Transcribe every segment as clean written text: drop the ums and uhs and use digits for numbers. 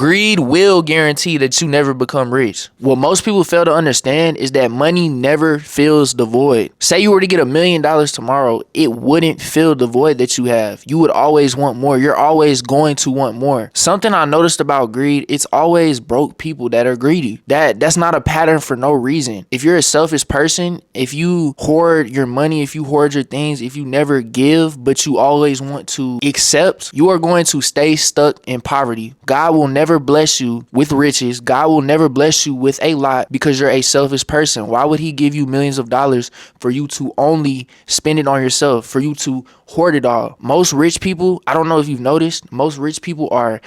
Greed will guarantee that you never become rich. What most people fail to understand is that money never fills the void. Say you were to get $1 million tomorrow, it wouldn't fill the void that you have. You would always want more. You're always going to want more. Something I noticed about greed, it's always broke people that are greedy. That's not a pattern for no reason. If you're a selfish person, if you hoard your money, if you hoard your things, if you never give, but you always want to accept, you are going to stay stuck in poverty. God will never bless you with riches. God will never bless you with a lot because you're a selfish person. Why would he give you millions of dollars for you to only spend it on yourself, for you to hoard it all? Most rich people, I don't know if you've noticed, most rich people are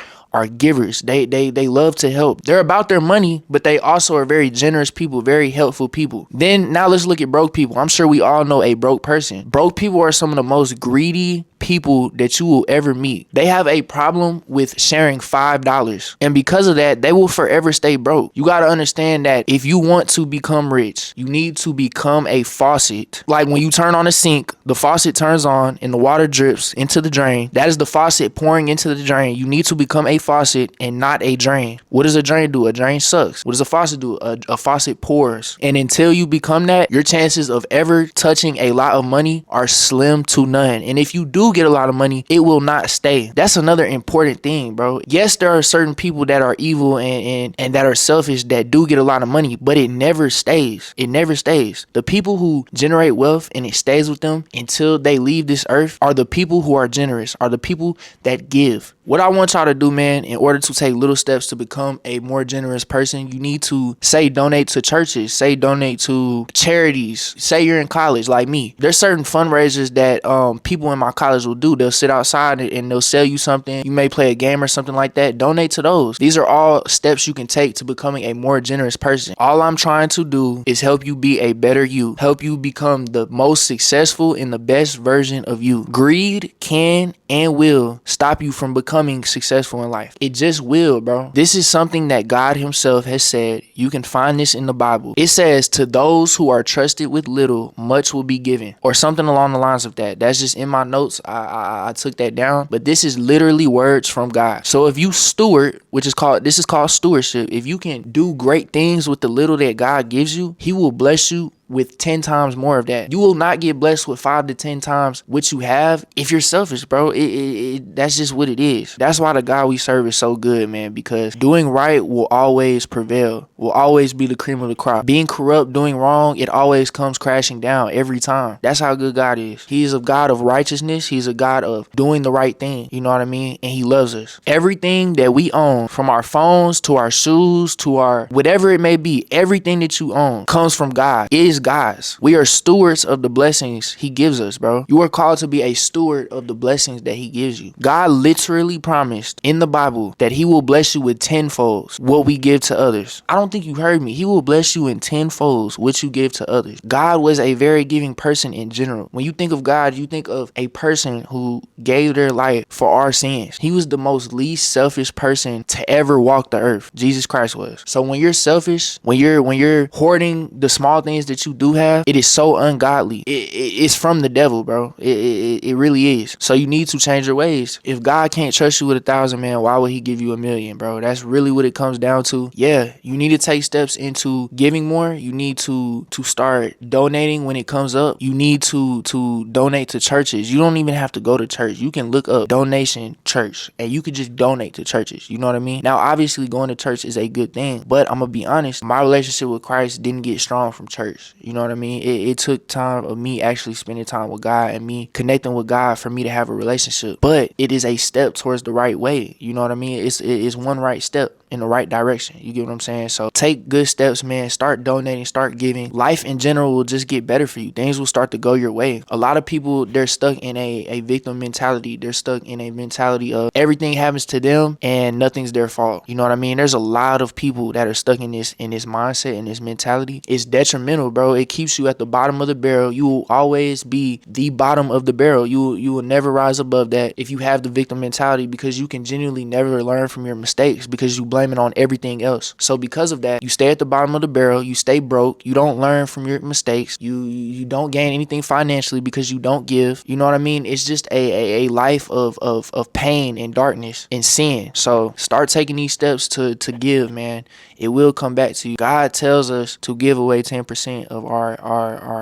givers. They love to help. They're about their money, but they also are very generous people, very helpful people. Then now let's look at broke people. I'm sure we all know a broke person. Broke people are some of the most greedy people that you will ever meet. They have a problem with sharing $5. And because of that, they will forever stay broke. You got to understand that if you want to become rich, you need to become a faucet. Like when you turn on a sink, the faucet turns on and the water drips into the drain. That is the faucet pouring into the drain. You need to become a faucet and not a drain. What does a drain do? A drain sucks. What does a faucet do? A faucet pours. And until you become that, your chances of ever touching a lot of money are slim to none. And if you do get a lot of money, it will not stay. That's another important thing, bro. Yes, there are certain people that are evil and that are selfish that do get a lot of money, but it never stays. It never stays. The people who generate wealth and it stays with them until they leave this earth are the people who are generous, are the people that give. What I want y'all to do, man, in order to take little steps to become a more generous person, you need to say donate to churches, say donate to charities, say you're in college like me. There's certain fundraisers that people in my college will do. They'll sit outside and they'll sell you something. You may play a game or something like that. Donate to those. These are all steps you can take to becoming a more generous person. All I'm trying to do is help you be a better you, help you become the most successful and the best version of you. Greed can and will stop you from becoming successful in life. It just will, bro. This is something that God himself has said. You can find this in the Bible. It says, to those who are trusted with little, much will be given, or something along the lines of that. That's just in my notes. I took that down, but this is literally words from God. So if you steward, this is called stewardship. If you can do great things with the little that God gives you, he will bless you with 10 times more of that. You will not get blessed with 5 to 10 times what you have if you're selfish, bro. That's just what it is. That's why the God we serve is so good, man, because doing right will always prevail, will always be the cream of the crop. Being corrupt, doing wrong, it always comes crashing down every time. That's how good God is. He is a God of righteousness. He's a God of doing the right thing. You know what I mean? And he loves us. Everything that we own, from our phones to our shoes to our whatever it may be, everything that you own comes from God. It is God's. We are stewards of the blessings he gives us, bro. You are called to be a steward of the blessings that he gives you. God literally promised in the Bible that he will bless you with tenfolds what we give to others. I don't think you heard me. He will bless you in tenfolds what you give to others. God was a very giving person in general. When you think of God, you think of a person who gave their life for our sins. He was the most least selfish person to ever walk the earth. Jesus Christ was. So when you're selfish, when you're hoarding the small things that you do have, it is so ungodly. It's from the devil, bro. It really is. So you need to change your ways. If God can't trust you with 1,000, man, why would he give you 1,000,000, bro? That's really what it comes down to. Yeah, you need to take steps into giving more. You need to start donating when it comes up. You need to donate to churches. You don't even have to go to church. You can look up donation church and you could just donate to churches. You know what I mean? Now, obviously going to church is a good thing, but I'm gonna be honest, my relationship with Christ didn't get strong from church. You know what I mean? It took time of me actually spending time with God and me connecting with God for me to have a relationship. But it is a step towards the right way. You know what I mean? It's one right step in the right direction. You get what I'm saying? So take good steps, man. Start donating, start giving. Life in general will just get better for you. Things will start to go your way. A lot of people, they're stuck in a victim mentality. They're stuck in a mentality of everything happens to them and nothing's their fault. You know what I mean? There's a lot of people that are stuck in this mindset, in this mentality. It's detrimental, bro. bro. It keeps you at the bottom of the barrel. You will always be the bottom of the barrel. You will never rise above that if you have the victim mentality, because you can genuinely never learn from your mistakes because you blame it on everything else. So because of that, you stay at the bottom of the barrel. You stay broke. You don't learn from your mistakes. You don't gain anything financially because you don't give. You know what I mean? It's just a life of pain and darkness and sin. So start taking these steps to give, man. It will come back to you. God tells us to give away 10% of our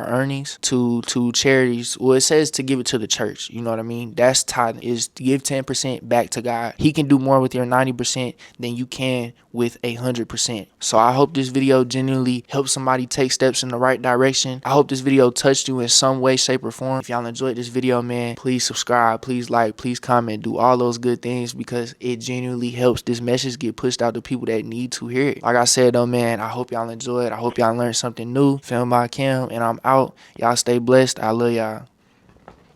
earnings to charities. Well, it says to give it to the church. You know what I mean? That's tithing, is to give 10% back to God. He can do more with your 90% than you can with 100%. So I hope this video genuinely helps somebody take steps in the right direction. I hope this video touched you in some way, shape, or form. If y'all enjoyed this video, man, please subscribe, please like, please comment, do all those good things, because it genuinely helps this message get pushed out to people that need to hear it. Like I said though, man, I hope y'all enjoyed. I hope y'all learned something new. Film by Cam, and I'm out. Y'all stay blessed. I love y'all.